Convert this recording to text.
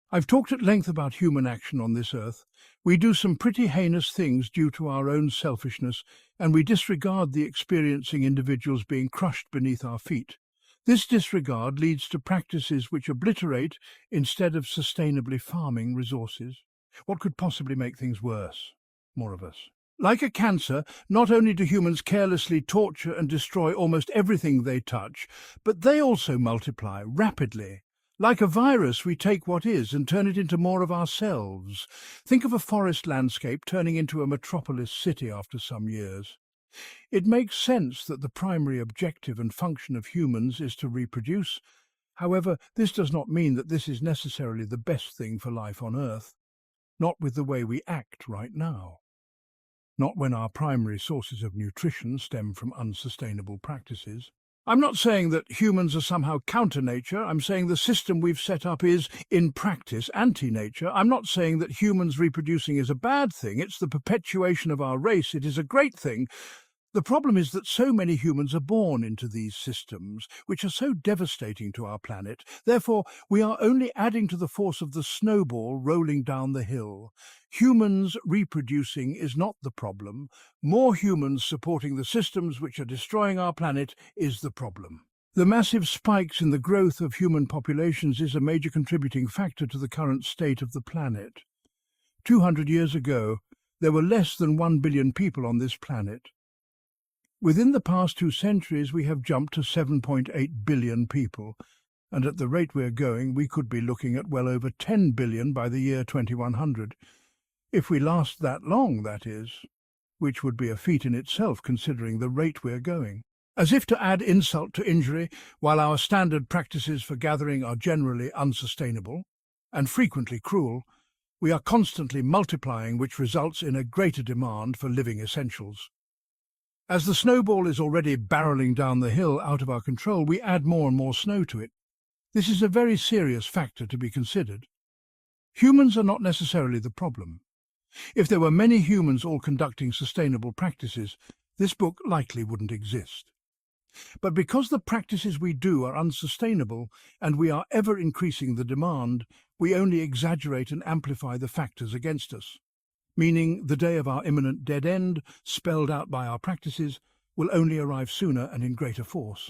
I've talked at length about human action on this earth. We do some pretty heinous things due to our own selfishness, and we disregard the experiencing individuals being crushed beneath our feet. This disregard leads to practices which obliterate instead of sustainably farming resources. What could possibly make things worse? More of us. Like a cancer, not only do humans carelessly torture and destroy almost everything they touch, but they also multiply rapidly. Like a virus, we take what is and turn it into more of ourselves. Think of a forest landscape turning into a metropolis city after some years. It makes sense that the primary objective and function of humans is to reproduce. However, this does not mean that this is necessarily the best thing for life on Earth. Not with the way we act right now. Not when our primary sources of nutrition stem from unsustainable practices. I'm not saying that humans are somehow counter-nature. I'm saying the system we've set up is, in practice, anti-nature. I'm not saying that humans reproducing is a bad thing. It's the perpetuation of our race. It is a great thing. The problem is that so many humans are born into these systems, which are so devastating to our planet. Therefore, we are only adding to the force of the snowball rolling down the hill. Humans reproducing is not the problem. More humans supporting the systems which are destroying our planet is the problem. The massive spikes in the growth of human populations is a major contributing factor to the current state of the planet. 200 years ago, there were less than 1 billion people on this planet. Within the past 2 centuries, we have jumped to 7.8 billion people, and at the rate we're going, we could be looking at well over 10 billion by the year 2100. If we last that long, that is, which would be a feat in itself considering the rate we're going. As if to add insult to injury, while our standard practices for gathering are generally unsustainable and frequently cruel, we are constantly multiplying, which results in a greater demand for living essentials. As the snowball is already barreling down the hill out of our control, we add more and more snow to it. This is a very serious factor to be considered. Humans are not necessarily the problem. If there were many humans all conducting sustainable practices, this book likely wouldn't exist. But because the practices we do are unsustainable and we are ever increasing the demand, we only exaggerate and amplify the factors against us. Meaning the day of our imminent dead end, spelled out by our practices, will only arrive sooner and in greater force.